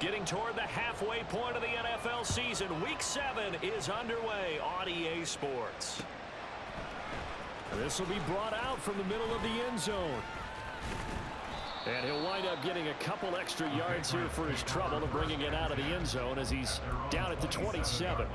Getting toward the halfway point of the NFL season. Week 7 is underway on EA Sports. This will be brought out from the middle of the end zone. And he'll wind up getting a couple extra yards here for his trouble of bringing it out of the end zone as he's down at the 27.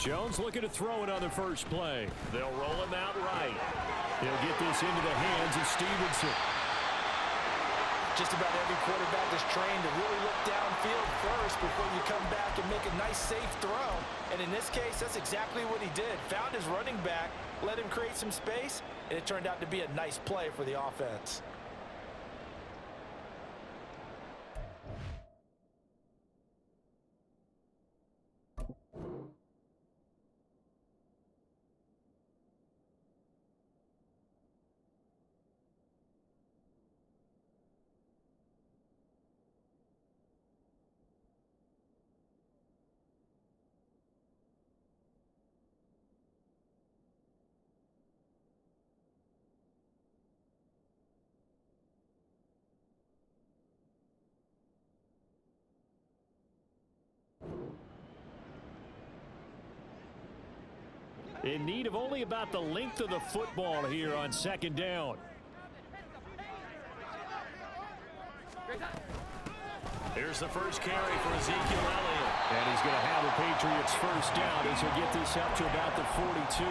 Jones looking to throw it on the first play. They'll roll him out right. He'll get this into the hands of Stevenson. Just about every quarterback is trained to really look downfield first before you come back and make a nice, safe throw. And in this case, that's exactly what he did. Found his running back, let him create some space, and it turned out to be a nice play for the offense. In need of only about the length of the football here on second down. Here's the first carry for Ezekiel Elliott. And he's going to have the Patriots first down as he'll get this up to about the 42.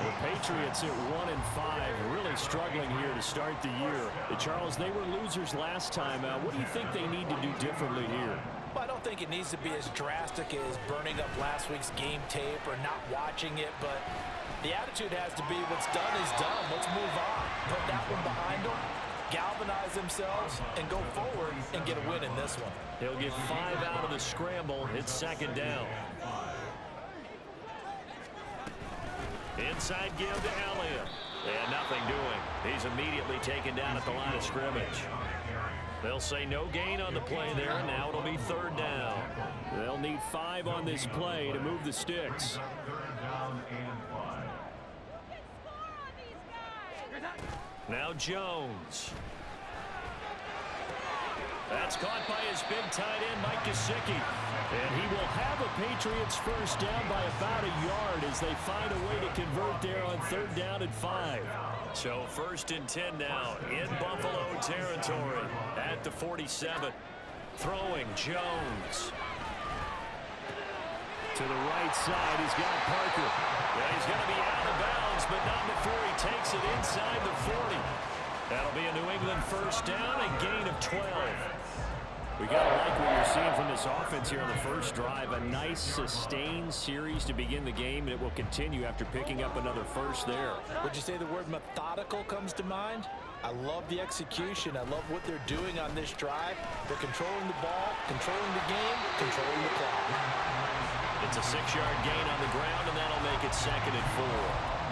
The Patriots at 1-5, really struggling here to start the year. Charles, they were losers last time. What do you think they need to do differently here? Well, I don't think it needs to be as drastic as burning up last week's game tape or not watching it, but the attitude has to be what's done is done. Let's move on. Put that one behind them, galvanize themselves, and go forward and get a win in this one. He'll get 5 out of the scramble. It's second down. Inside give to Elliott. And nothing doing. He's immediately taken down at the line of scrimmage. They'll say no gain on the play there, and now it'll be third down. They'll need 5 on this play to move the sticks. Now Jones. That's caught by his big tight end, Mike Gesicki. And he will have a Patriots first down by about a yard as they find a way to convert there on third down and 5. So first and 10 now in Buffalo territory at the 47. Throwing Jones. To the right side, he's got Parker. Yeah, he's going to be out of bounds, but not before he takes it inside the 40. That'll be a New England first down, a gain of 12. We got to like what you're seeing from this offense here on the first drive. A nice, sustained series to begin the game, and it will continue after picking up another first there. Would you say the word methodical comes to mind? I love the execution. I love what they're doing on this drive. They're controlling the ball, controlling the game, controlling the clock. It's a 6-yard gain on the ground, and that'll make it second and 4.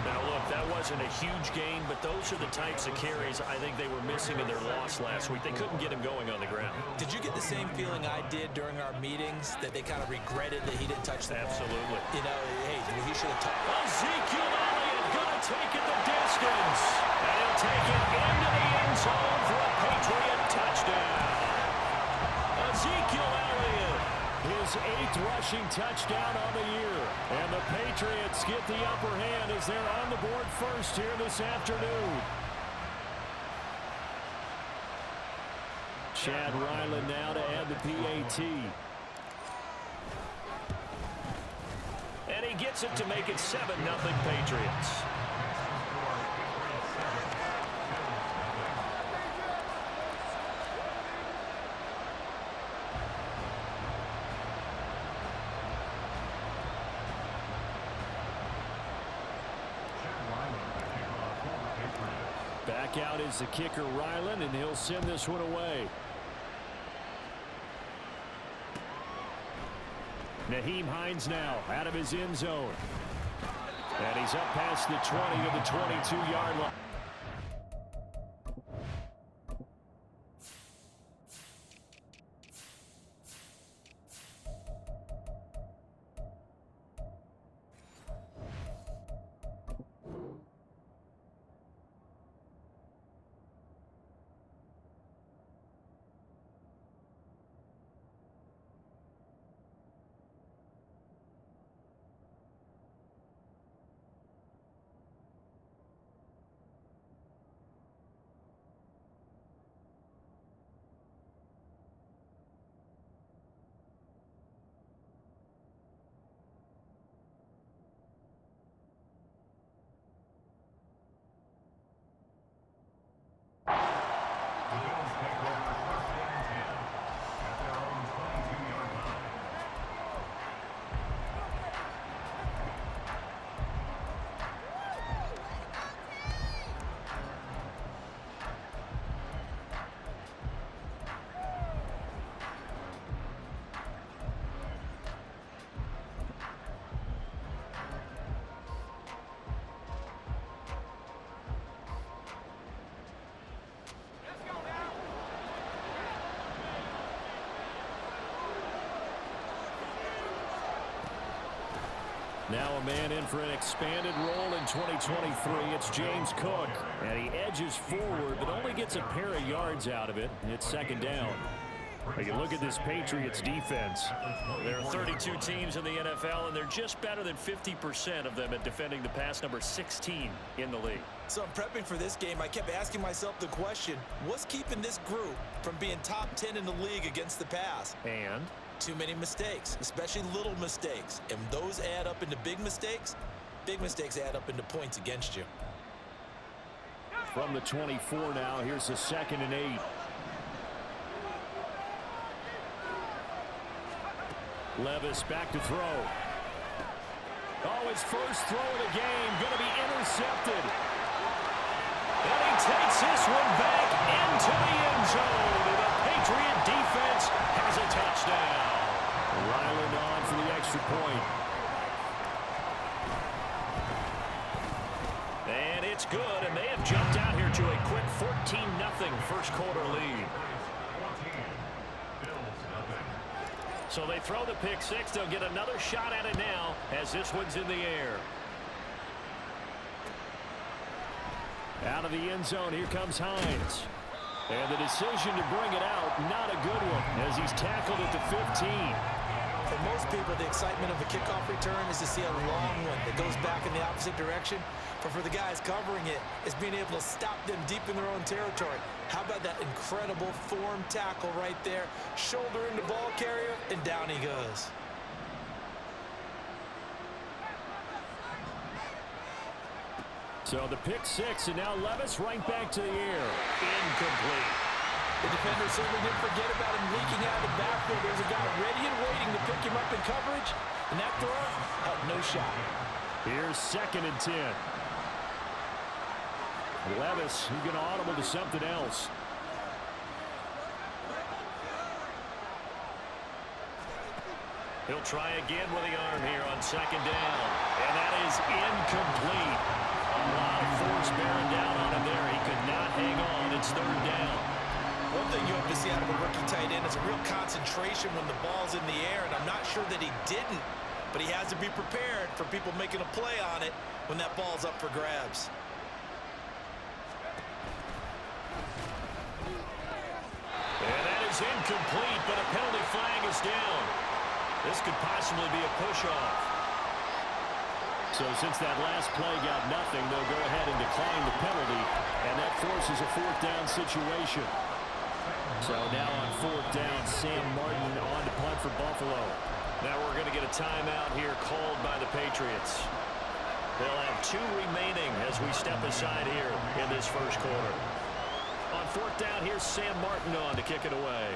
Now, look, that wasn't a huge gain, but those are the types of carries I think they were missing in their loss last week. They couldn't get him going on the ground. Did you get the same feeling I did during our meetings, that they kind of regretted that he didn't touch the ball? Absolutely. You know, hey, he should have touched. Ezekiel Elliott going to take it the distance. And he'll take it into the end zone for a Patriot touchdown. Ezekiel Elliott, his 8th rushing touchdown on the year. And the Patriots get the upper hand as they're on the board first here this afternoon. Chad Ryland now to add the PAT. And he gets it to make it 7-0 Patriots. Back out is the kicker, Ryland, and he'll send this one away. Nyheim Hines now out of his end zone. And he's up past the 20 to the 22-yard line. Now a man in for an expanded role in 2023. It's James Cook. And he edges forward, but only gets a pair of yards out of it. It's second down. You look at this Patriots defense. There are 32 teams in the NFL, and they're just better than 50% of them at defending the pass, number 16 in the league. So I'm prepping for this game. I kept asking myself the question, what's keeping this group from being top 10 in the league against the pass? And too many mistakes, especially little mistakes. And those add up into big mistakes. Big mistakes add up into points against you. From the 24 now, here's the 2nd and 8. Levis back to throw. Oh, his first throw of the game going to be intercepted. And he takes this one back into the end zone. And the Patriot defense has a touchdown. Ryland on for the extra point. And it's good, and they have jumped out here to a quick 14-0 first quarter lead. So they throw the pick six. They'll get another shot at it now as this one's in the air. Out of the end zone, here comes Hines. And the decision to bring it out, not a good one, as he's tackled at the 15. For most people, the excitement of a kickoff return is to see a long one that goes back in the opposite direction. But for the guys covering it, it's being able to stop them deep in their own territory. How about that incredible form tackle right there? Shoulder in the ball carrier, and down he goes. So the pick six, and now Levis right back to the air. Incomplete. The defender certainly didn't forget about him leaking out of the backfield. There's a guy ready and waiting to pick him up in coverage, and that throw had no shot. Here's 2nd and 10. Levis, he's going to audible to something else. He'll try again with the arm here on 2nd down. And that is incomplete. A lot of force bearing down on him there. He could not hang on. It's 3rd down. One thing you hope to see out of a rookie tight end is a real concentration when the ball's in the air, and I'm not sure that he didn't, but he has to be prepared for people making a play on it when that ball's up for grabs. And that is incomplete, but a penalty flag is down. This could possibly be a push-off. So since that last play got nothing, they'll go ahead and decline the penalty, and that forces a 4th down situation. So now on 4th down, Sam Martin on to punt for Buffalo. Now we're going to get a timeout here called by the Patriots. They'll have 2 remaining as we step aside here in this first quarter. On 4th down, here's Sam Martin on to kick it away.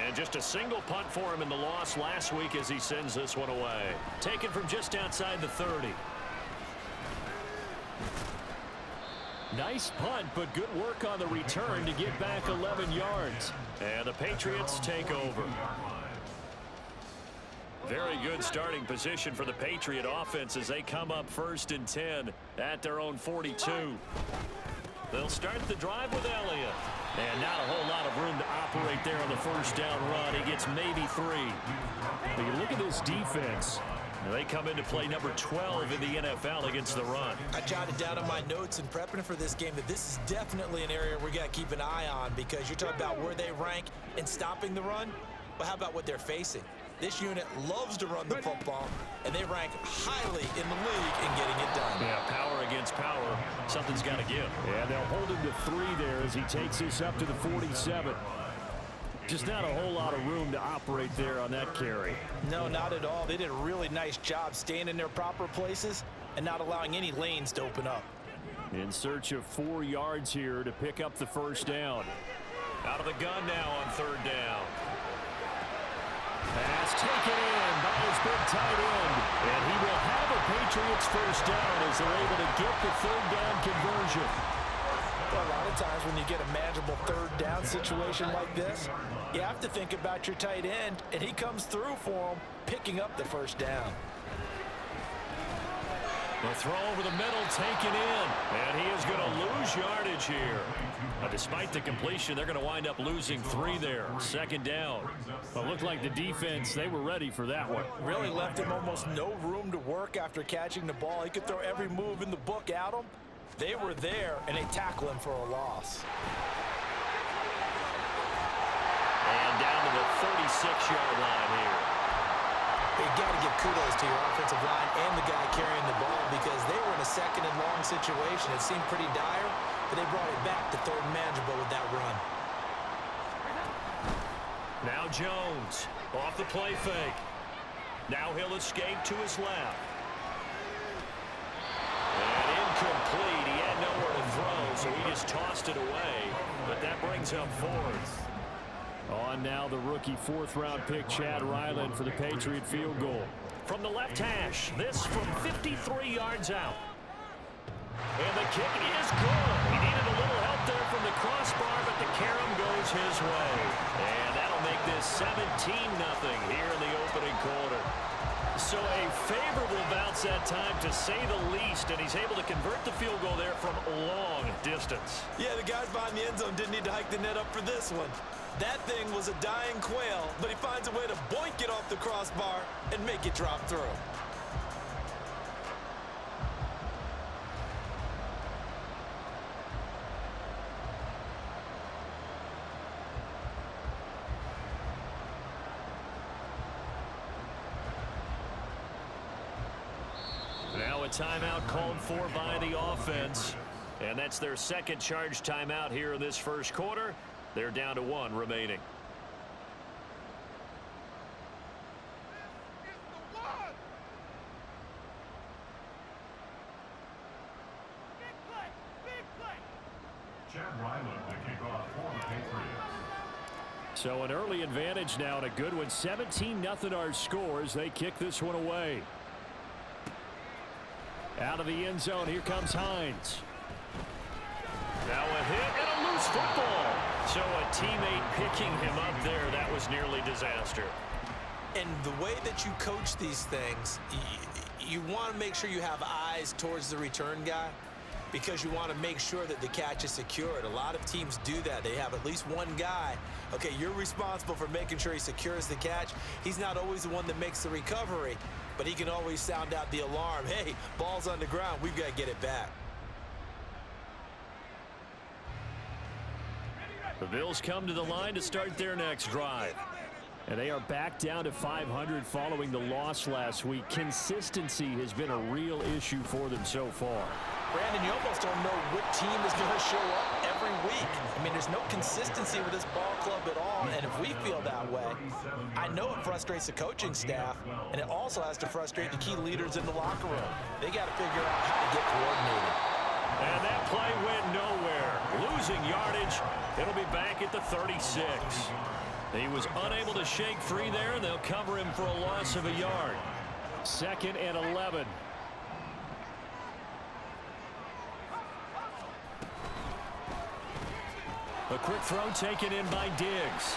And just a single punt for him in the loss last week as he sends this one away. Taken from just outside the 30. Nice punt, but good work on the return to get back 11 yards. And the Patriots take over. Very good starting position for the Patriot offense as they come up 1st and 10 at their own 42. They'll start the drive with Elliott. And not a whole lot of room to operate there on the first down run. He gets maybe 3. But you look at this defense. They come into play number 12 in the NFL against the run. I jotted down in my notes in prepping for this game that this is definitely an area we got to keep an eye on, because you're talking about where they rank in stopping the run. But how about what they're facing? This unit loves to run the football, and they rank highly in the league in getting it done. Yeah, power against power. Something's got to give. And they'll hold him to 3 there as he takes this up to the 47. Just not a whole lot of room to operate there on that carry. No, not at all. They did a really nice job staying in their proper places and not allowing any lanes to open up. In search of 4 yards here to pick up the first down. Out of the gun now on 3rd down. Pass taken in by his big tight end. And he will have a Patriots first down as they're able to get the 3rd down conversion. Well, a lot of times when you get a manageable 3rd down situation like this, you have to think about your tight end, and he comes through for him, picking up the first down. The throw over the middle taken in, and he is going to lose yardage here. Despite the completion, they're going to wind up losing 3 there. 2nd down. Well, it looked like the defense, they were ready for that one. Really left him almost no room to work after catching the ball. He could throw every move in the book at him. They were there, and they tackle him for a loss. And down to the 36-yard line here. You got to give kudos to your offensive line and the guy carrying the ball, because they were in a 2nd and long situation. It seemed pretty dire, but they brought it back to 3rd and manageable with that run. Now Jones off the play fake. Now he'll escape to his left. And incomplete. He had nowhere to throw, so he just tossed it away. But that brings up 4th. On now the rookie 4th-round pick Chad Ryland for the Patriot field goal. From the left hash, this from 53 yards out. And the kick is good. He needed a little help there from the crossbar, but the carom goes his way. And that'll make this 17-0 here in the opening quarter. So a favorable bounce that time, to say the least, and he's able to convert the field goal there from long distance. Yeah, the guys behind the end zone didn't need to hike the net up for this one. That thing was a dying quail, but he finds a way to boink it off the crossbar and make it drop through. Now a timeout called for by the offense. And that's their 2nd charge timeout here in this first quarter. They're down to 1 remaining. Chad Ryland to kick off for the Patriots. So an early advantage now, and a good one. 17-0 our scores. They kick this one away. Out of the end zone, here comes Hines. Now a hit and a loose football. So a teammate picking him up there, that was nearly disaster. And the way that you coach these things, you want to make sure you have eyes towards the return guy, because you want to make sure that the catch is secured. A lot of teams do that. They have at least one guy. Okay, you're responsible for making sure he secures the catch. He's not always the one that makes the recovery, but he can always sound out the alarm. Hey, ball's on the ground. We've got to get it back. The Bills come to the line to start their next drive. And they are back down to 500 following the loss last week. Consistency has been a real issue for them so far. Brandon, you almost don't know what team is going to show up every week. I mean, there's no consistency with this ball club at all, and if we feel that way, I know it frustrates the coaching staff, and it also has to frustrate the key leaders in the locker room. They got to figure out how to get coordinated. And that play went nowhere. Losing yardage. It'll be back at the 36. He was unable to shake free there, and they'll cover him for a loss of a yard. 2nd and 11. A quick throw taken in by Diggs.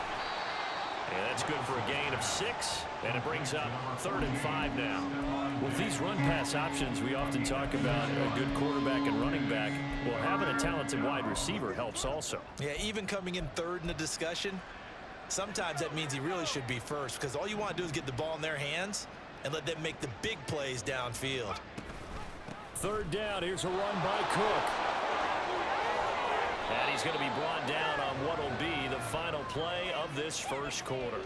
And that's good for a gain of 6, and it brings up 3rd and 5 now. With these run-pass options, we often talk about a good quarterback and running back. Well, having a talented wide receiver helps also. Yeah, even coming in 3rd in the discussion, sometimes that means he really should be first, because all you want to do is get the ball in their hands and let them make the big plays downfield. 3rd down. Here's a run by Cook. And he's going to be brought down on what will be the final play of this first quarter.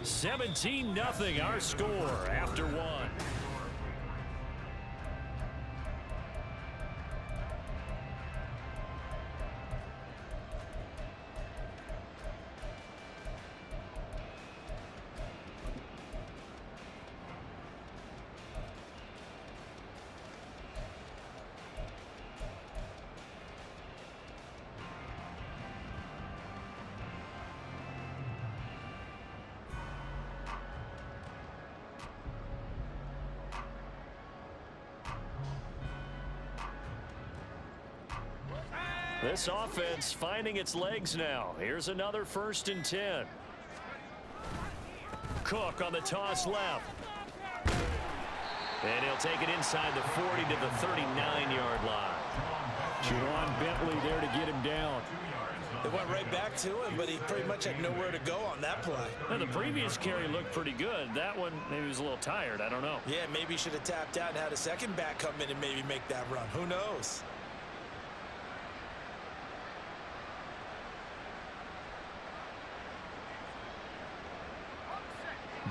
17-0 our score after 1. This offense finding its legs now. Here's another 1st and 10. Cook on the toss left. And he'll take it inside the 40 to the 39-yard line. Juwan Bentley there to get him down. They went right back to him, but he pretty much had nowhere to go on that play. Now, the previous carry looked pretty good. That one, maybe he was a little tired. I don't know. Yeah, maybe he should have tapped out and had a second back come in and maybe make that run. Who knows?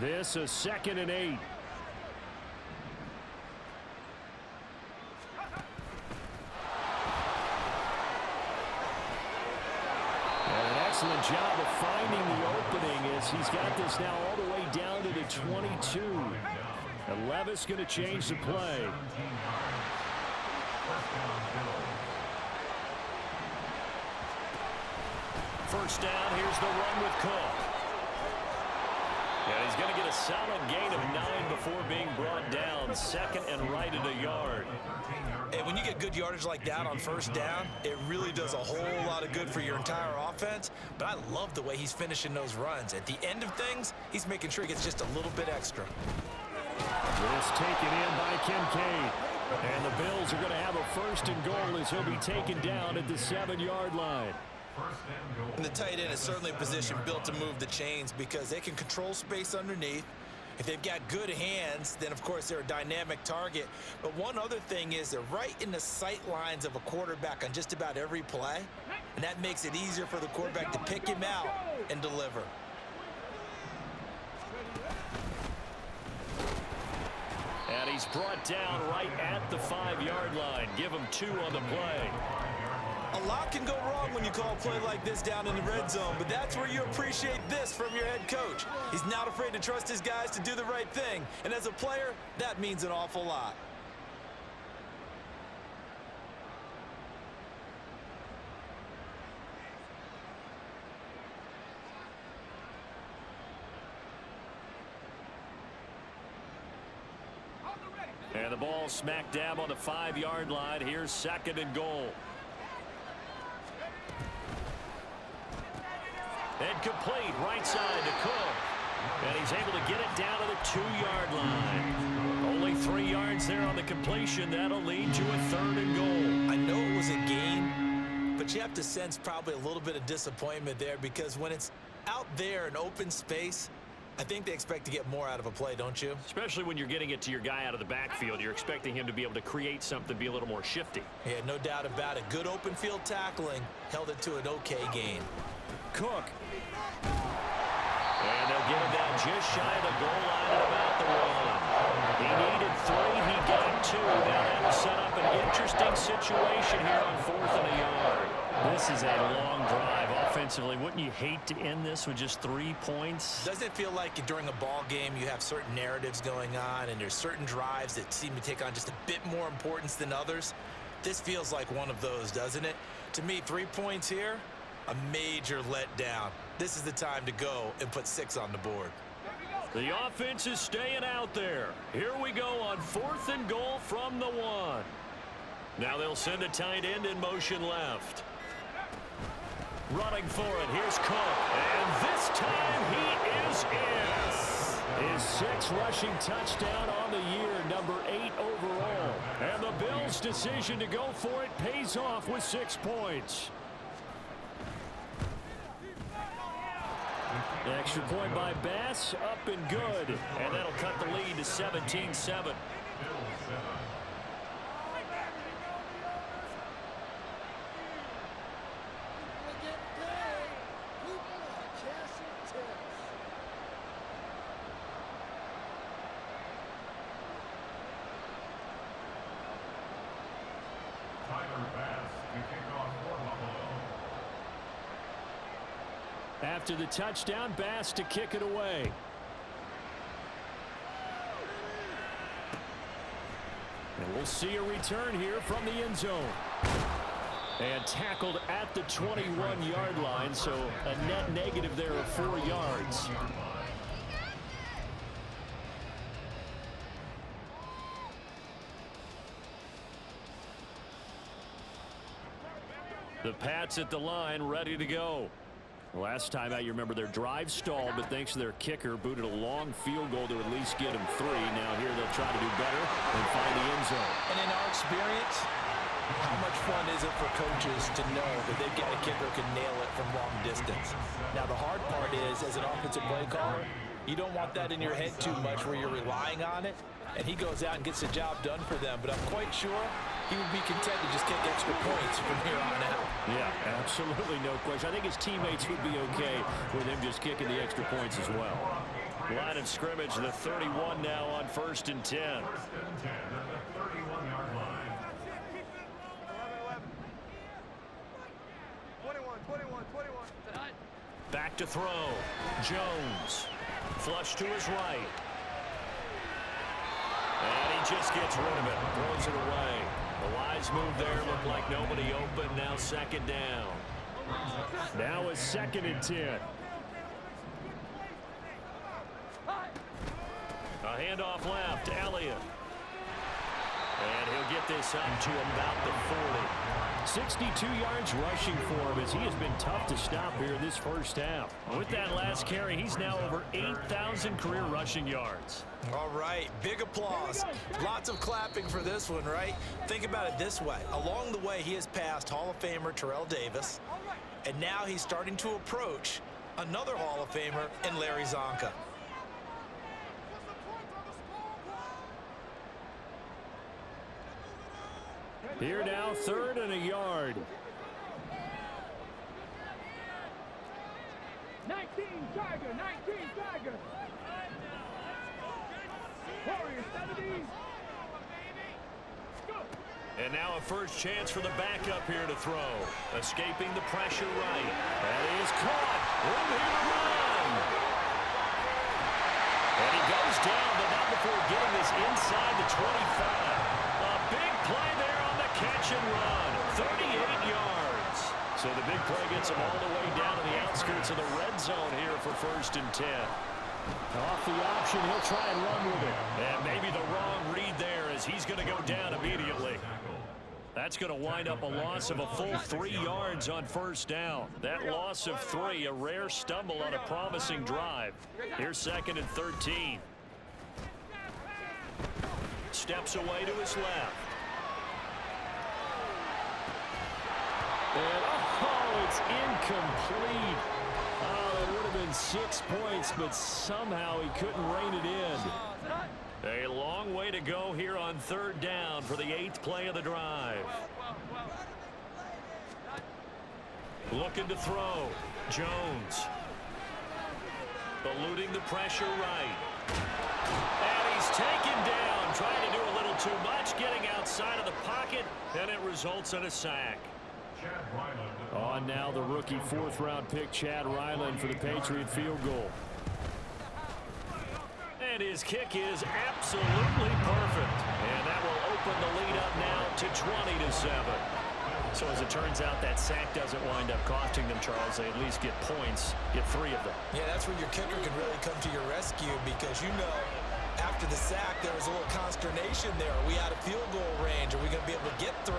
This is 2nd and 8. An excellent job of finding the opening as he's got this now all the way down to the 22. And Levis going to change the play. First down, here's the run with Cook. And he's going to get a solid gain of 9 before being brought down. 2nd and right at a yard. And when you get good yardage like that on 1st down, it really does a whole lot of good for your entire offense. But I love the way he's finishing those runs. At the end of things, he's making sure he gets just a little bit extra. This taken in by Kincaid. And the Bills are going to have a 1st and goal as he'll be taken down at the 7-yard line. And the tight end is certainly a position built to move the chains because they can control space underneath. If they've got good hands, then of course they're a dynamic target. But one other thing is they're right in the sight lines of a quarterback on just about every play. And that makes it easier for the quarterback to pick him out and deliver. And he's brought down right at the 5-yard line. Give him 2 on the play. A lot can go wrong when you call a play like this down in the red zone, but that's where you appreciate this from your head coach. He's not afraid to trust his guys to do the right thing, and as a player, that means an awful lot. And the ball smack dab on the 5-yard line. Here's 2nd and goal. And complete right side to Cook. And he's able to get it down to the 2-yard line. Only 3 yards there on the completion. That'll lead to a 3rd and goal. I know it was a gain, but you have to sense probably a little bit of disappointment there because when it's out there in open space, I think they expect to get more out of a play, don't you? Especially when you're getting it to your guy out of the backfield. You're expecting him to be able to create something, be a little more shifty. Yeah, no doubt about it. Good open field tackling held it to an okay gain. Cook. And they'll get him down just shy of the goal line at about the 1. He needed 3. He got 2. Now that will set up an interesting situation here on 4th and a yard. This is a long drive offensively. Wouldn't you hate to end this with just 3 points? Doesn't it feel like during a ball game you have certain narratives going on and there's certain drives that seem to take on just a bit more importance than others? This feels like one of those, doesn't it? To me, 3 points here, a major letdown. This is the time to go and put 6 on the board. The offense is staying out there. Here we go on 4th and goal from the 1. Now they'll send a tight end in motion left. Running for it. Here's Cook. And this time he is in. His 6th rushing touchdown on the year, number 8 overall. And the Bills' decision to go for it pays off with 6 points. The extra point by Bass, up and good. And that'll cut the lead to 17-7. After the touchdown, Bass to kick it away. And we'll see a return here from the end zone. And tackled at the 21-yard line, so a net negative there of 4 yards. The Pats at the line, ready to go. Last time out, you remember their drive stalled, but thanks to their kicker, booted a long field goal to at least get them 3. Now here they'll try to do better and find the end zone. And in our experience, how much fun is it for coaches to know that they've got a kicker who can nail it from long distance? Now the hard part is, as an offensive play caller, you don't want that in your head too much where you're relying on it, and he goes out and gets the job done for them. But I'm quite sure he would be content to just kick extra points from here on out. Yeah, absolutely no question. I think his teammates would be okay with him just kicking the extra points as well. Line of scrimmage, the 31 now on 1st and 10. Back to throw. Jones. Flush to his right. And he just gets rid of it. Throws it away. The wise move there. Looked like nobody open. Now 2nd down. Now a 2nd and 10. A handoff left. Elliott. And he'll get this up to about the 40. 62 yards rushing for him as he has been tough to stop here in this first half. With that last carry, he's now over 8,000 career rushing yards. All right, big applause. Lots of clapping for this one, right? Think about it this way. Along the way, he has passed Hall of Famer Terrell Davis, and now he's starting to approach another Hall of Famer in Larry Zonka. Here now, 3rd and a yard. 19 Tiger, 19 Tiger. Warriors, 70. Go. And now a first chance for the backup here to throw. Escaping the pressure right. That is caught. Room here to run. And he goes down, but not before getting this inside the 25. A big play there on the catch and run. 38 yards. So the big play gets him all the way down to the outskirts of the red zone here for 1st and 10. Off the option, he'll try and run with it. And maybe the wrong read there as he's going to go down immediately. That's going to wind up a loss of a full 3 yards on 1st down. That loss of 3, a rare stumble on a promising drive. Here's 2nd and 13. Steps away to his left. And oh, it's incomplete. Oh, it would have been 6 points, but somehow he couldn't rein it in. A long way to go here on 3rd down for the 8th play of the drive. Looking to throw. Jones. Eluding the pressure right. And he's taken down, trying to do a little too much, getting outside of the pocket, and it results in a sack. On now the rookie 4th-round pick, Chad Ryland, for the Patriot field goal. And his kick is absolutely perfect. And that will open the lead up now to 20-7. So as it turns out, that sack doesn't wind up costing them, Charles. They at least get points, get 3 of them. Yeah, that's where your kicker can really come to your rescue, because you know after after the sack, there was a little consternation there. Are we out of field goal range? Are we going to be able to get 3?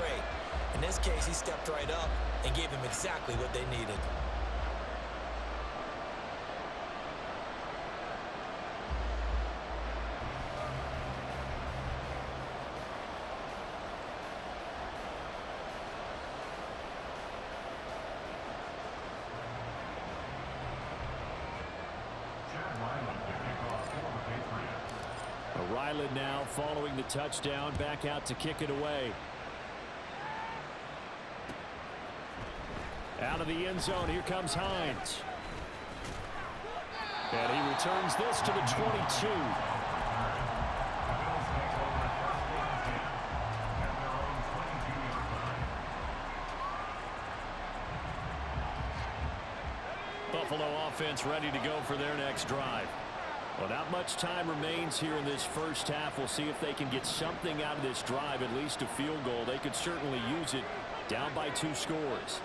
In this case, he stepped right up and gave them exactly what they needed. Ryland now following the touchdown, back out to kick it away. Out of the end zone, here comes Hines. And he returns this to the 22. Buffalo offense ready to go for their next drive. Well, not much time remains here in this first half. We'll see if they can get something out of this drive, at least a field goal. They could certainly use it, down by 2 scores.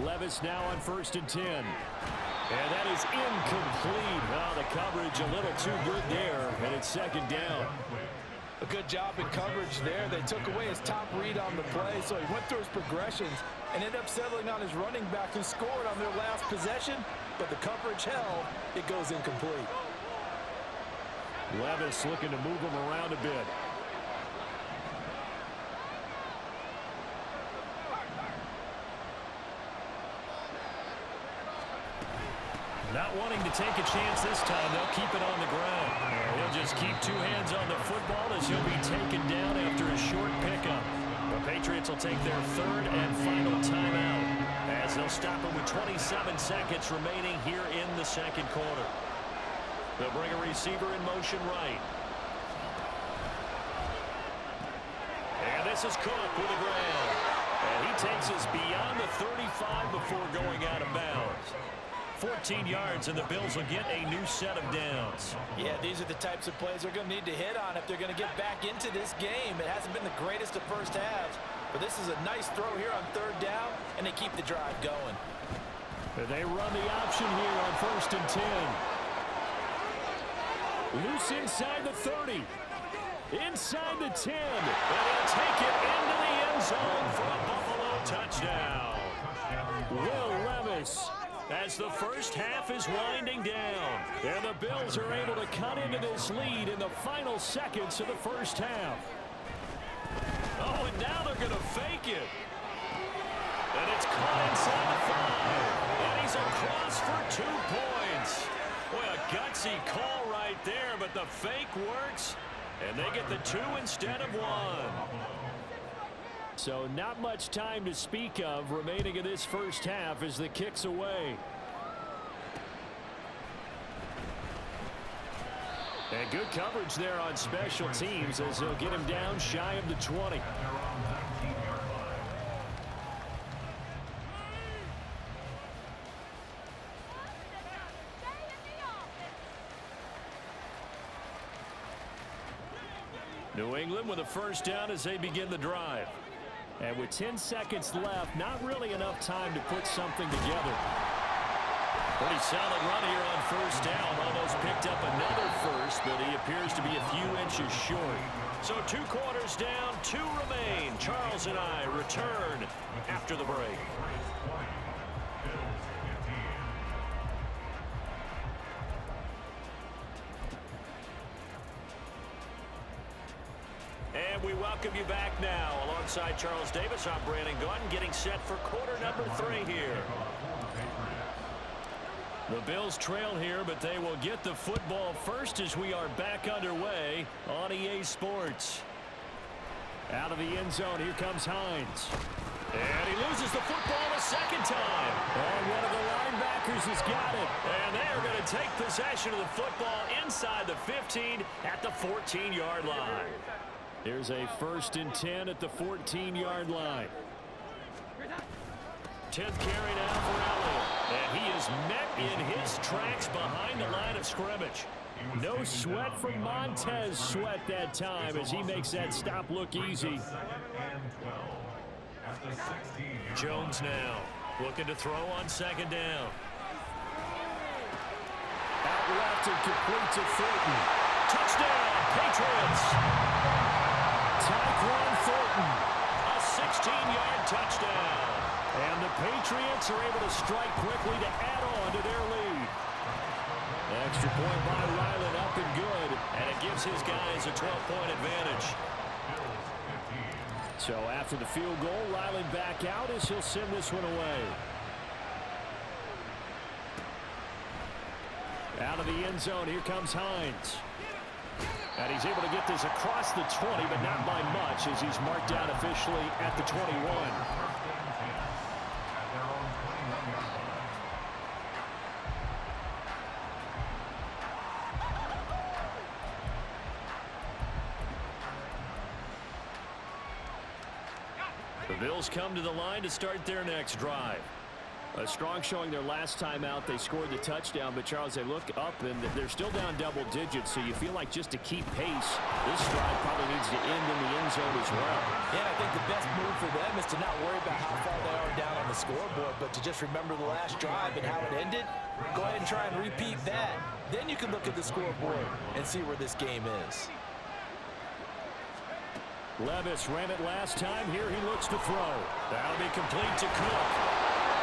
Levis now on 1st and 10. And that is incomplete. Well, the coverage a little too good there, and it's 2nd down. A good job in coverage there. They took away his top read on the play, so he went through his progressions and ended up settling on his running back who scored on their last possession, but the coverage held. It goes incomplete. Levis looking to move him around a bit. Not wanting to take a chance this time, they'll keep it on the ground. He'll just keep 2 hands on the football as he'll be taken down after a short pickup. The Patriots will take their 3rd and final timeout as they'll stop it with 27 seconds remaining here in the 2nd quarter. They'll bring a receiver in motion right. And this is Cook with a grab. And he takes us beyond the 35 before going out of bounds. 14 yards, and the Bills will get a new set of downs. Yeah, these are the types of plays they're going to need to hit on if they're going to get back into this game. It hasn't been the greatest of first halves, but this is a nice throw here on 3rd down, and they keep the drive going. They run the option here on 1st and 10. Loose inside the 30. Inside the 10. And they'll take it into the end zone for a Buffalo touchdown. Will Levis, as the first half is winding down, and the Bills are able to cut into this lead in the final seconds of the first half. Oh, and now they're going to fake it. And it's caught inside the 5. And he's across for 2 points. Boy, a gutsy call right there, but the fake works, and they get the 2 instead of 1. So not much time to speak of remaining in this first half as the kick's away. And good coverage there on special teams as they'll get him down shy of the 20. New England with a first down as they begin the drive. And with 10 seconds left, not really enough time to put something together. Pretty solid run here on 1st down. Almost picked up another first, but he appears to be a few inches short. So 2 quarters down, 2 remain. Charles and I return after the break. And we welcome you back now. Alongside Charles Davis, I'm Brandon Gunn, getting set for quarter number 3 here. The Bills trail here, but they will get the football first as we are back underway on EA Sports. Out of the end zone, here comes Hines. And he loses the football a 2nd time. And one of the linebackers has got it. And they are going to take possession of the football inside the 15 at the 14-yard line. Here's a 1st and 10 at the 14-yard line. 10th carry now for Elliott. And he is met in his tracks behind the line of scrimmage. No sweat from Montez Sweat that time as he makes that stop look easy. Jones now looking to throw on second down. Out left and complete to Thornton. Touchdown, Patriots. Tyquan Thornton, a 16-yard touchdown. And the Patriots are able to strike quickly to add on to their lead. Extra point by Ryland, up and good. And it gives his guys a 12-point advantage. So after the field goal, Ryland back out as he'll send this one away. Out of the end zone, here comes Hines. And he's able to get this across the 20, but not by much as he's marked down officially at the 21. The Bills come to the line to start their next drive. A strong showing their last time out. They scored the touchdown, but Charles, they look up and they're still down double digits, so you feel like just to keep pace, this drive probably needs to end in the end zone as well. Yeah, I think the best move for them is to not worry about how far they are down on the scoreboard, but to just remember the last drive and how it ended. Go ahead and try and repeat that. Then you can look at the scoreboard and see where this game is. Levis ran it last time. Here he looks to throw. That'll be complete to Cook.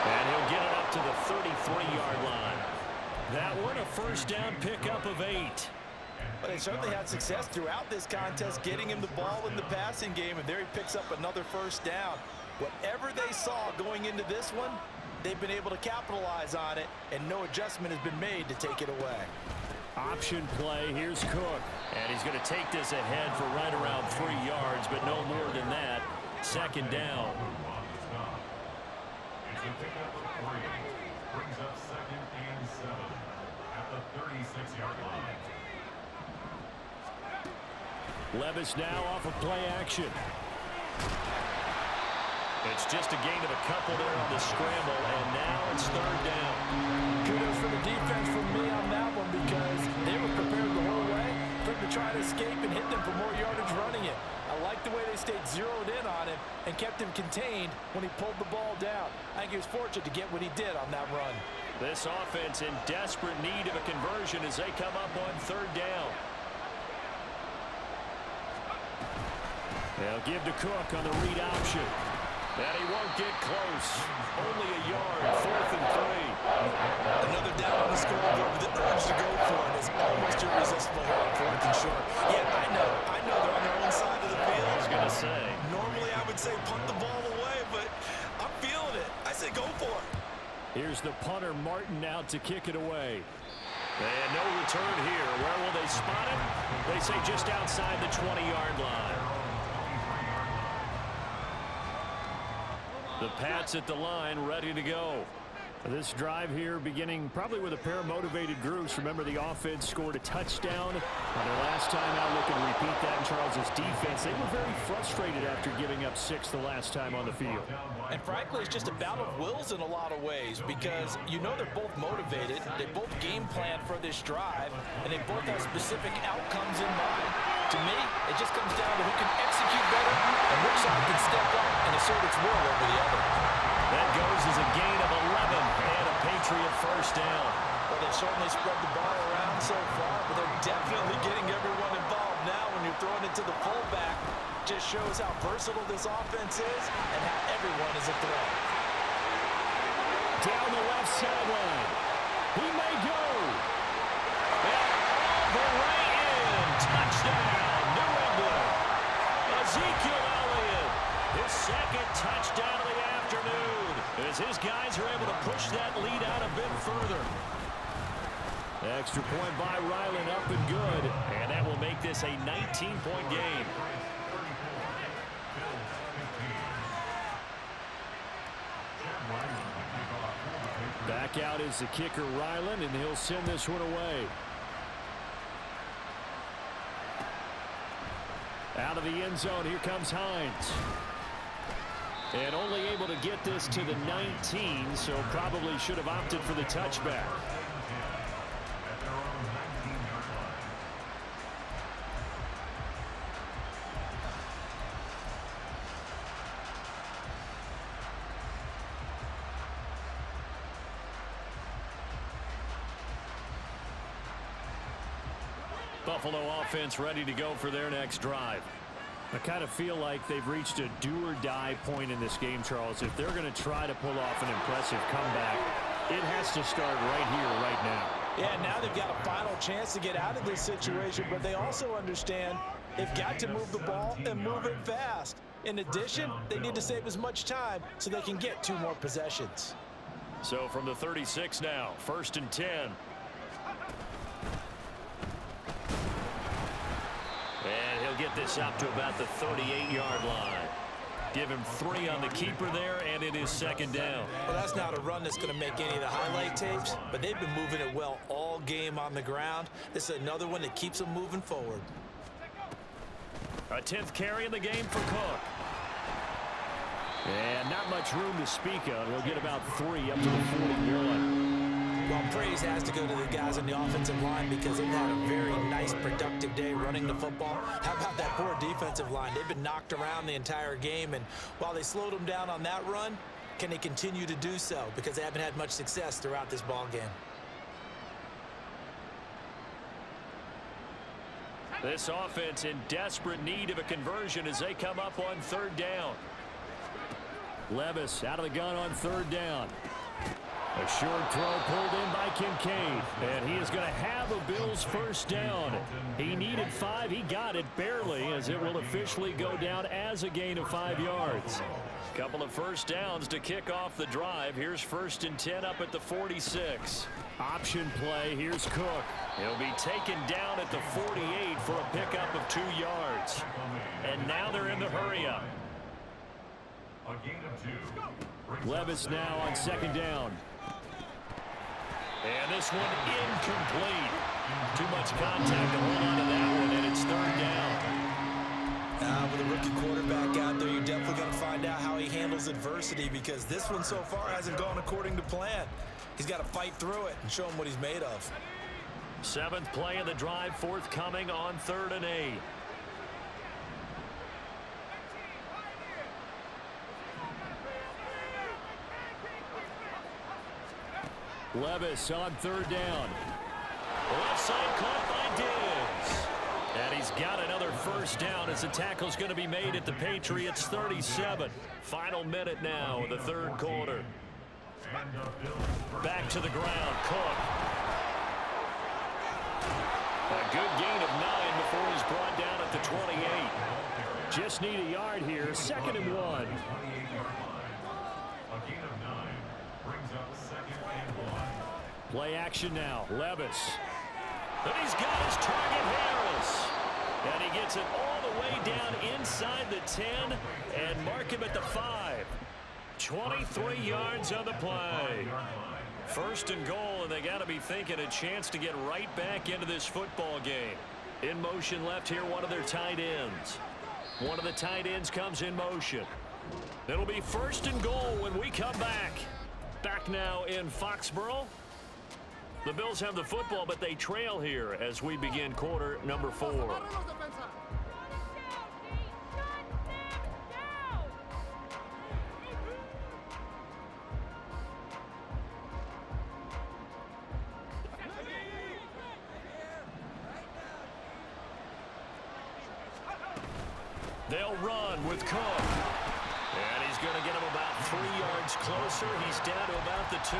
And he'll get it up to the 33-yard line. That one, a first down pickup of 8. But they certainly had success throughout this contest, getting him the ball in the passing game, and there he picks up another first down. Whatever they saw going into this one, they've been able to capitalize on it, and no adjustment has been made to take it away. Option play. Here's Cook. And he's going to take this ahead for right around 3 yards, but no more than that. Second down. It's a pickup of 3. Brings up 2nd and 7 at the 36-yard line. Levis now off of play action. It's just a gain of a couple there on the scramble, and now it's third down. Kudos for the defense from me on that one because they were prepared the whole way for him to try to escape and hit them for more yardage running it. I like the way they stayed zeroed in on him and kept him contained when he pulled the ball down. I think he was fortunate to get what he did on that run. This offense in desperate need of a conversion as they come up on third down. They'll give to Cook on the read option. And he won't get close. Only a yard, 4th and 3. Another down on the scoreboard with the urge to go for it is almost irresistible here on 4th and short. Yeah, I know they're on their own side of the field. I was going to say. Normally I would say punt the ball away, but I'm feeling it. I say go for it. Here's the punter, Martin, out to kick it away. And no return here. Where will they spot him? They say just outside the 20-yard line. The Pats at the line, ready to go. This drive here beginning probably with a pair of motivated groups. Remember, the offense scored a touchdown on their last time out. Looking to repeat that in Charles's defense. They were very frustrated after giving up 6 the last time on the field. And frankly, it's just a battle of wills in a lot of ways because you know they're both motivated. They both game plan for this drive, and they both have specific outcomes in mind. To me, it just comes down to who can execute better and which side can step up and assert its will over the other. That goes as a gain of 11 and a Patriot first down. Well, they've certainly spread the ball around so far, but they're definitely getting everyone involved now when you're throwing it to the fullback. Just shows how versatile this offense is and how everyone is a threat. Down the left sideline. He may go. And all the way in. Touchdown, New England. Ezekiel Elliott, his second touchdown of the afternoon, as his guys are able to push that lead out a bit further. Extra point by Ryland, up and good. And that will make this a 19-point game. Back out is the kicker, Ryland, and he'll send this one away. Out of the end zone, here comes Hines. And only able to get this to the 19, so probably should have opted for the touchback. Buffalo offense ready to go for their next drive. I kind of feel like they've reached a do-or-die point in this game, Charles. If they're going to try to pull off an impressive comeback, it has to start right here, right now. Yeah, now they've got a final chance to get out of this situation, but they also understand they've got to move the ball and move it fast. In addition, they need to save as much time so they can get 2 more possessions. So from the 36 now, 1st and 10. And he'll get this out to about the 38-yard line. Give him 3 on the keeper there, and it is 2nd down. Well, that's not a run that's going to make any of the highlight tapes, but they've been moving it well all game on the ground. This is another one that keeps them moving forward. A 10th carry in the game for Cook. And not much room to speak of. He'll get about 3 up to the 40-yard line. Well, praise has to go to the guys on the offensive line because they've had a very nice, productive day running the football. How about that poor defensive line? They've been knocked around the entire game, and while they slowed them down on that run, can they continue to do so? Because they haven't had much success throughout this ball game. This offense in desperate need of a conversion as they come up on 3rd down. Levis out of the gun on 3rd down. A short throw pulled in by Kincaid, and he is going to have a Bills 1st down. He needed 5. He got it barely, as it will officially go down as a gain of 5 yards. Couple of 1st downs to kick off the drive. Here's 1st and 10 up at the 46. Option play. Here's Cook. He'll be taken down at the 48 for a pickup of 2 yards. And now they're in the hurry-up. A gain of 2. Levis now on 2nd down. And this one incomplete. Too much contact to hold on to that one, and it's 3rd down. With a rookie quarterback out there, you're definitely going to find out how he handles adversity because this one so far hasn't gone according to plan. He's got to fight through it and show him what he's made of. 7th play of the drive forthcoming on 3rd and 8. Levis on 3rd down. Left side caught by Diggs. And he's got another 1st down as the tackle's going to be made at the Patriots 37. Final minute now of the 3rd quarter. Back to the ground, Cook. A good gain of 9 before he's brought down at the 28. Just need a yard here, 2nd and 1. Play action now. Levis. And he's got his target, Harris. And he gets it all the way down inside the 10 and mark him at the 5. 23 yards on the play. 1st and goal, and they got to be thinking a chance to get right back into this football game. In motion left here, one of their tight ends. One of the tight ends comes in motion. It'll be 1st and goal when we come back. Back now in Foxborough. The Bills have the football, but they trail here as we begin quarter number 4. They'll run with Cook. And he's going to get him about 3 yards closer. He's down to about the 2.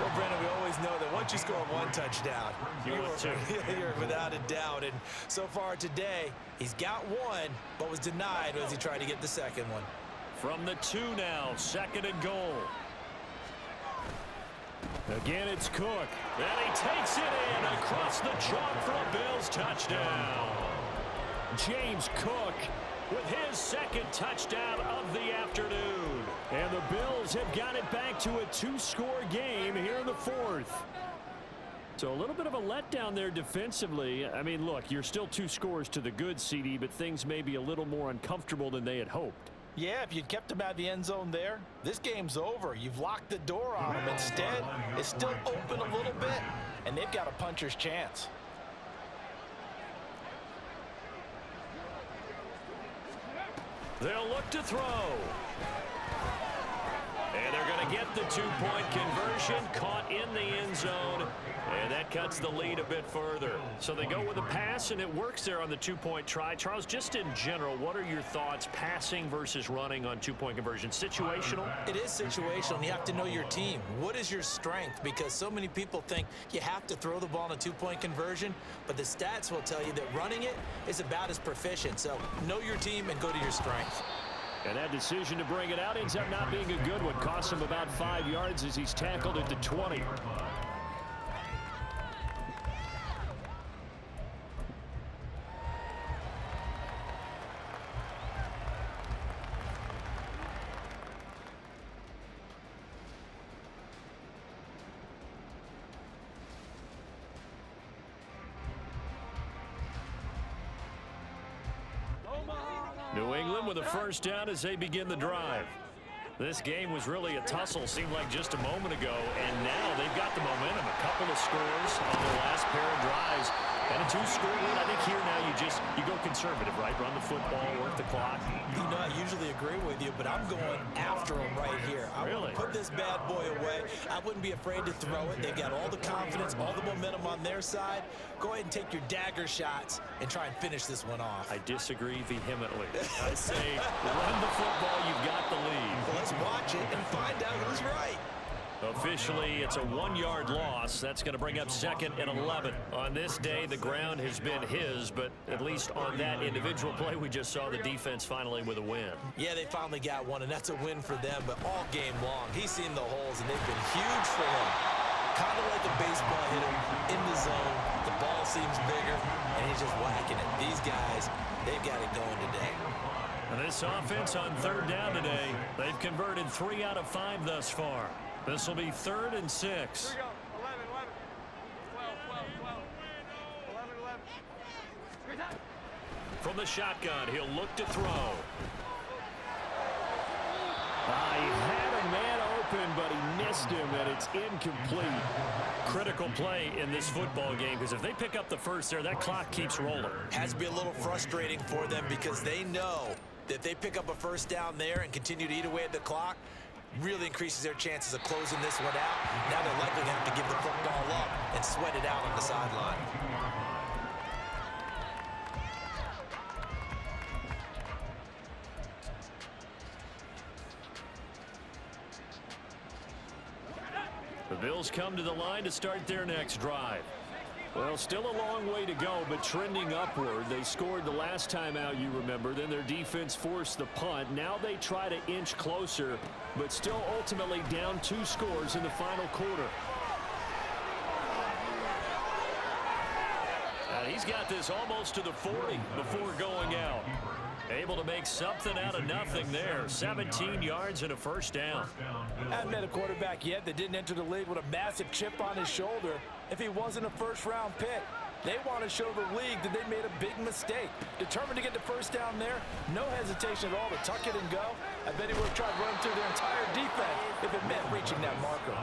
Well, Brandon, we always know that once you score 1 touchdown, you're without a doubt. And so far today, he's got 1, but was denied as he tried to get the 2nd one. From the 2 now, 2nd and goal. Again, it's Cook. And he takes it in across the chalk for a Bills touchdown. James Cook with his 2nd touchdown of the afternoon. And the Bills have got it back to a 2-score game here in the 4th. So a little bit of a letdown there defensively. I mean, look, you're still 2 scores to the good, CD, but things may be a little more uncomfortable than they had hoped. Yeah, if you'd kept him out of the end zone there, this game's over. You've locked the door on him. Instead, it's still open a little bit, and they've got a puncher's chance. They'll look to throw. And they're going to get the two-point conversion, caught in the end zone, and that cuts the lead a bit further. So they go with a pass, and it works there on the two-point try. Charles, just in general, what are your thoughts passing versus running on two-point conversion? Situational? It is situational, and you have to know your team. What is your strength? Because so many people think you have to throw the ball in a two-point conversion, but the stats will tell you that running it is about as proficient. So know your team and go to your strength. And that decision to bring it out ends up not being a good one. Costs him about 5 yards as he's tackled at the 20. New England with a first down as they begin the drive. This game was really a tussle, seemed like just a moment ago, and now they've got the momentum. A couple of scores on their last pair of drives. And a two-score lead. I think here now you go conservative, right? Run the football, work the clock. You know, I usually agree with you, but I'm going after him right here. I really want to put this bad boy away. I wouldn't be afraid to throw it. They've got all the confidence, all the momentum on their side. Go ahead and take your dagger shots and try and finish this one off. I disagree vehemently. I say run the football, you've got the lead. Well, let's watch it and find out who's right. Officially, it's a 1-yard loss. That's going to bring up 2nd and 11. On this day, the ground has been his, but at least on that individual play, we just saw the defense finally with a win. Yeah, they finally got one, and that's a win for them, but all game long, he's seen the holes, and they've been huge for him. Kind of like a baseball hitter in the zone. The ball seems bigger, and he's just whacking it. These guys, they've got it going today. And this offense on 3rd down today, they've converted 3 out of 5 thus far. This will be 3rd and 6. Here we go. 11, 11. 12, 12, 12. 11, 11. From the shotgun, he'll look to throw. He had a man open, but he missed him, and it's incomplete. Critical play in this football game, because if they pick up the first there, that clock keeps rolling. Has to be a little frustrating for them because they know that if they pick up a first down there and continue to eat away at the clock, really increases their chances of closing this one out. Now they're likely going to have to give the football up and sweat it out on the sideline. The Bills come to the line to start their next drive. Well, still a long way to go, but trending upward. They scored the last time out, you remember. Then their defense forced the punt. Now they try to inch closer, but still ultimately down 2 scores in the final quarter. He's got this almost to the 40 before going out. Able to make something out of nothing there. 17 yards and a first down. I haven't met a quarterback yet that didn't enter the league with a massive chip on his shoulder if he wasn't a first-round pick. They want to show the league that they made a big mistake. Determined to get the first down there, no hesitation at all to tuck it and go. I bet he would have tried running through their entire defense if it meant reaching that marker.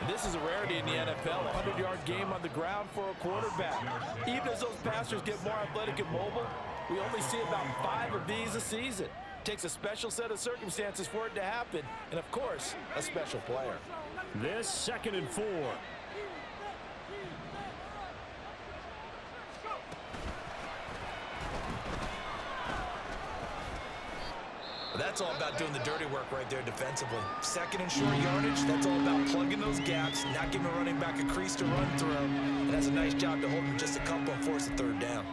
This is a rarity in the NFL, a 100-yard game on the ground for a quarterback. Even as those passers get more athletic and mobile, we only see about 5 of these a season. Takes a special set of circumstances for it to happen, and of course, a special player. This 2nd and 4. That's all about doing the dirty work right there defensively. 2nd and short yardage, that's all about plugging those gaps, not giving a running back a crease to run through, and that's a nice job to hold him just a couple and force a 3rd down.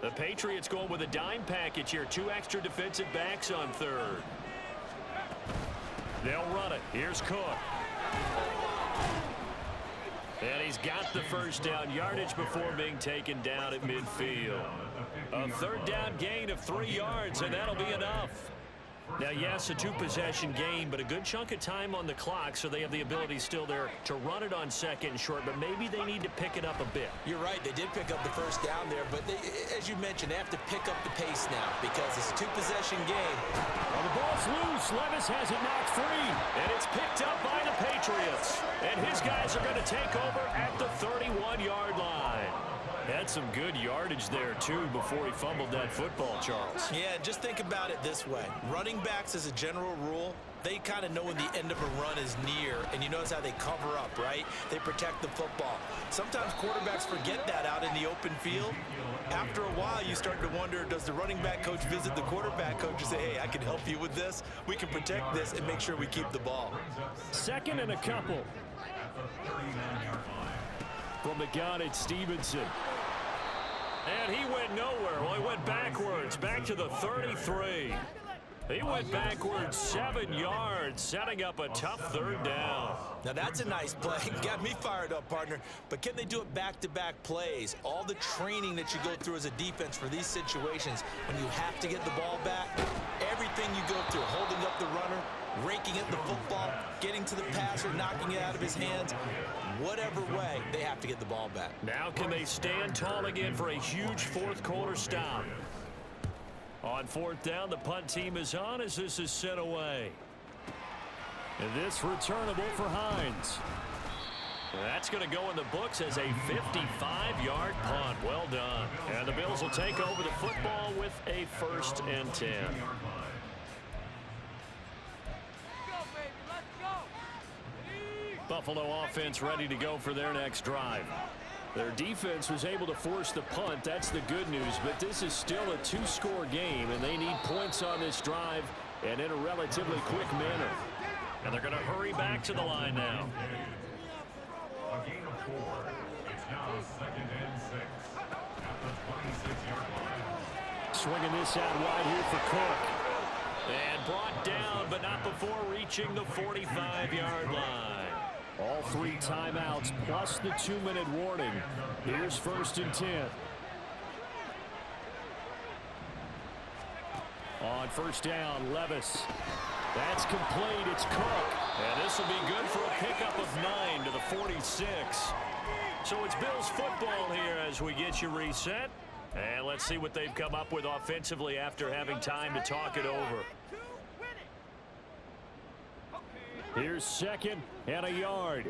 The Patriots going with a dime package here. 2 extra defensive backs on 3rd. They'll run it. Here's Cook. And he's got the first down yardage before being taken down at midfield. A 3rd down gain of 3 yards, and that'll be enough. Now, yes, a two-possession game, but a good chunk of time on the clock, so they have the ability still there to run it on second and short, but maybe they need to pick it up a bit. You're right. They did pick up the first down there, but they, as you mentioned, they have to pick up the pace now because it's a two-possession game. Well, the ball's loose. Levis has it knocked free, and it's picked up by the Patriots. And his guys are going to take over at the 31-yard line. Had some good yardage there, too, before he fumbled that football, Charles. Yeah, just think about it this way. Running backs, as a general rule, they kind of know when the end of a run is near, and you notice how they cover up, right? They protect the football. Sometimes quarterbacks forget that out in the open field. After a while, you start to wonder, does the running back coach visit the quarterback coach and say, hey, I can help you with this? We can protect this and make sure we keep the ball. Second and a couple. From the gun, it's Stevenson. And he went nowhere. Well, he went backwards, back to the 33. He went backwards 7 yards, setting up a tough third down. Now, that's a nice play. Got me fired up, partner. But can they do it back-to-back plays? All the training that you go through as a defense for these situations, when you have to get the ball back, everything you go through, holding up the runner, raking at the football, getting to the passer, knocking it out of his hands, whatever way, they have to get the ball back. Now can they stand tall again for a huge fourth-quarter stop? On fourth down, the punt team is on as this is sent away. And this returnable for Hines. That's going to go in the books as a 55-yard punt. Well done. And the Bills will take over the football with a 1st and 10. Buffalo offense ready to go for their next drive. Their defense was able to force the punt. That's the good news. But this is still a 2-score game, and they need points on this drive and in a relatively quick manner. And they're going to hurry back to the line now. A gain of 4. It's now 2nd and 6 at the 26-yard line. Swinging this out wide here for Cook. And brought down, but not before reaching the 45-yard line. All 3 timeouts plus the 2-minute warning. Here's 1st and 10. On 1st down, Levis. That's complete. It's Cook. And this will be good for a pickup of 9 to the 46. So it's Bills football here as we get you reset. And let's see what they've come up with offensively after having time to talk it over. Here's 2nd and a yard.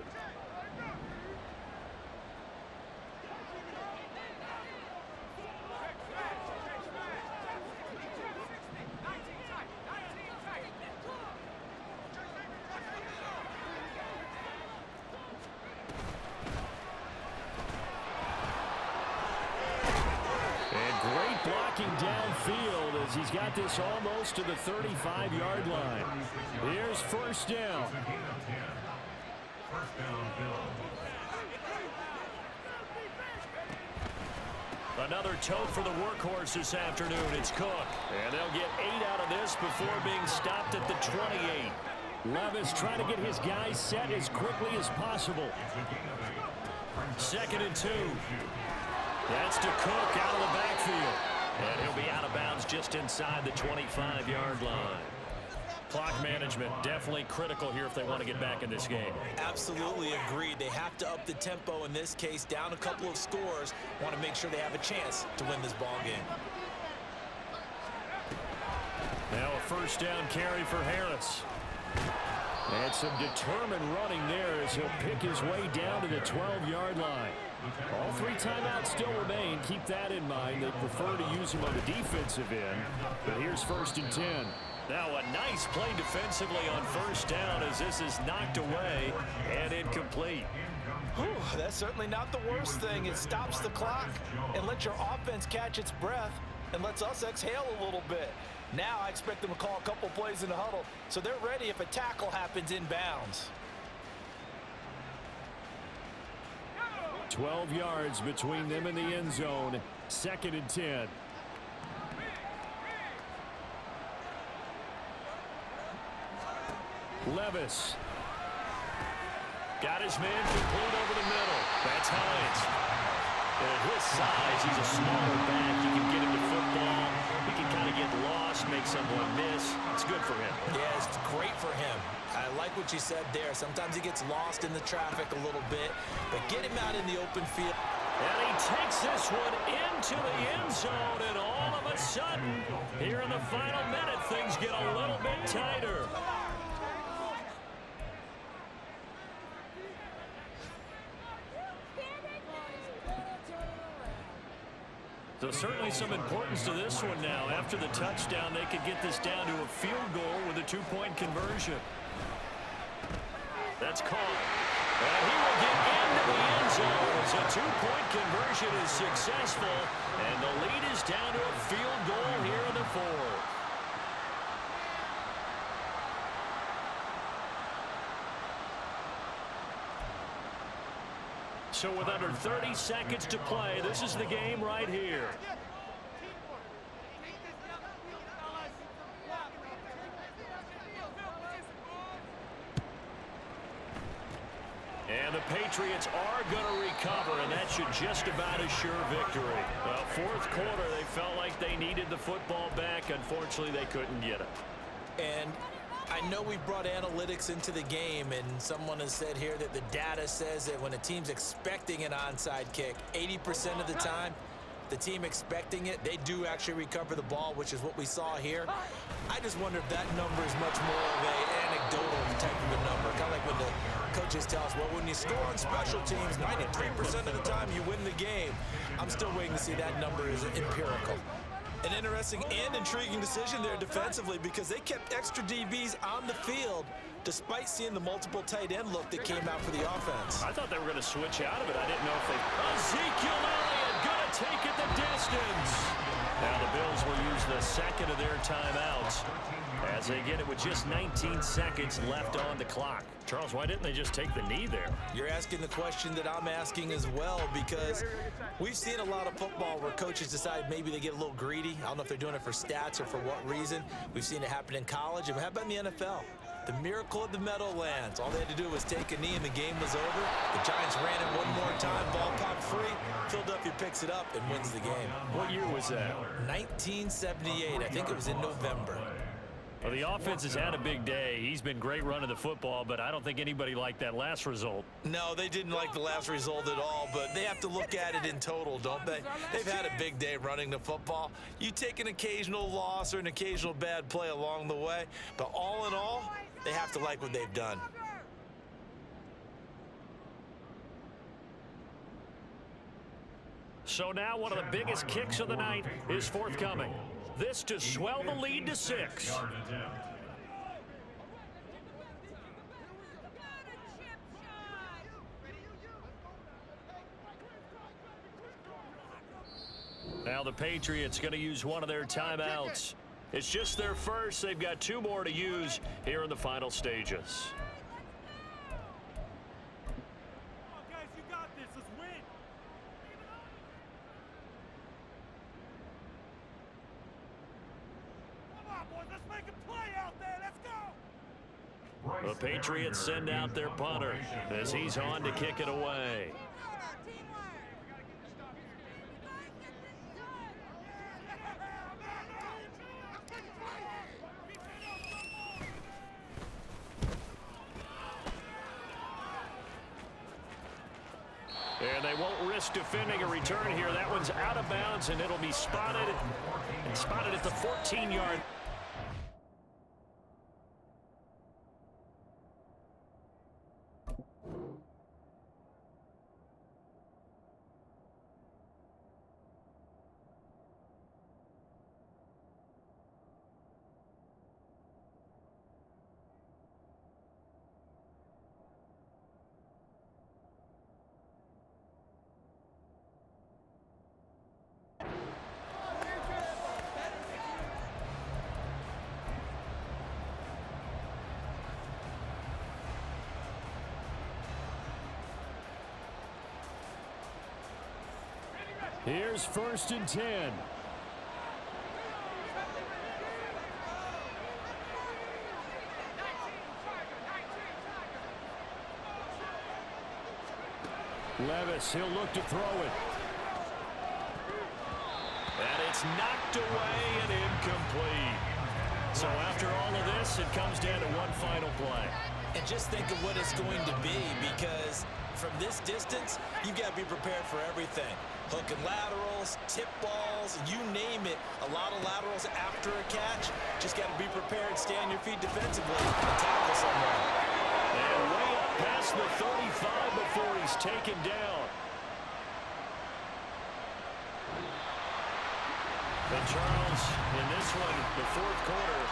And great blocking downfield as he's got this almost to the 35-yard line. Here's 1st down. First down, Bills. Another tote for the workhorse this afternoon. It's Cook. And they'll get 8 out of this before being stopped at the 28. Levis trying to get his guys set as quickly as possible. 2nd and 2. That's to Cook out of the backfield. And he'll be out of bounds just inside the 25-yard line. Clock management definitely critical here if they want to get back in this game. Absolutely agreed. They have to up the tempo in this case, down a couple of scores. Want to make sure they have a chance to win this ball game. Now a 1st down carry for Harris. And some determined running there as he'll pick his way down to the 12-yard line. All 3 timeouts still remain. Keep that in mind. They prefer to use him on the defensive end. But here's 1st and 10. Now a nice play defensively on 1st down as this is knocked away and incomplete. Whew, that's certainly not the worst thing. It stops the clock and lets your offense catch its breath and lets us exhale a little bit. Now I expect them to call a couple plays in the huddle so they're ready if a tackle happens inbounds. 12 yards between them and the end zone. 2nd and 10. Levis. Got his man complete over the middle. That's Hines. And at his size, he's a smaller back. He can get into football. He can kind of get lost, make make someone miss. It's good for him. Yeah, it's great for him. I like what you said there. Sometimes he gets lost in the traffic a little bit, but get him out in the open field. And he takes this one into the end zone, and all of a sudden, here in the final minute, things get a little bit tighter. So certainly some importance to this one now. After the touchdown, they could get this down to a field goal with a two-point conversion. That's caught. And he will get into the end zone as a two-point conversion is successful. And the lead is down to a field goal here in the fourth. So with under 30 seconds to play, this is the game right here. And the Patriots are going to recover, and that should just about assure victory. Well, fourth quarter, they felt like they needed the football back. Unfortunately, they couldn't get it. And I know we brought analytics into the game, and someone has said here that the data says that when a team's expecting an onside kick, 80% of the time, the team expecting it, they do actually recover the ball, which is what we saw here. I just wonder if that number is much more of an anecdotal type of a number, kind of like when the coaches tell us, well, when you score on special teams, 93% of the time you win the game. I'm still waiting to see that number is empirical. An interesting and intriguing decision there defensively because they kept extra DBs on the field despite seeing the multiple tight end look that came out for the offense. I thought they were going to switch out of it. I didn't know if they... Ezekiel Elliott going to take it the distance. Now the Bills will use the second of their timeouts as they get it with just 19 seconds left on the clock. Charles, why didn't they just take the knee there? You're asking the question that I'm asking as well because we've seen a lot of football where coaches decide maybe they get a little greedy. I don't know if they're doing it for stats or for what reason. We've seen it happen in college. And how about in the NFL? The miracle of the Meadowlands. All they had to do was take a knee and the game was over. The Giants ran it one more time. Ball popped free. Philadelphia picks it up and wins the game. What year was that? 1978. I think it was in November. Well, the offense has had a big day. He's been great running the football, but I don't think anybody liked that last result. No, they didn't like the last result at all, but they have to look at it in total, don't they? They've had a big day running the football. You take an occasional loss or an occasional bad play along the way, but all in all, they have to like what they've done. So now one of the biggest kicks of the night is forthcoming. This to swell the lead to 6. Now the Patriots going to use one of their timeouts. It's just their first. They've got 2 more to use here in the final stages. The Patriots send out their punter as he's on to kick it away. And they won't risk defending a return here. That one's out of bounds, and it'll be spotted at the 14-yard. Here's 1st and 10. Levis, he'll look to throw it. And it's knocked away and incomplete. this. It comes down to one final play. And just think of what it's going to be, because from this distance, you've got to be prepared for everything. Hook and laterals, tip balls, you name it. A lot of laterals after a catch. Just got to be prepared, stay on your feet defensively, and tackle someone. And way up past the 35 before he's taken down. And Charles, in this one, the fourth quarter,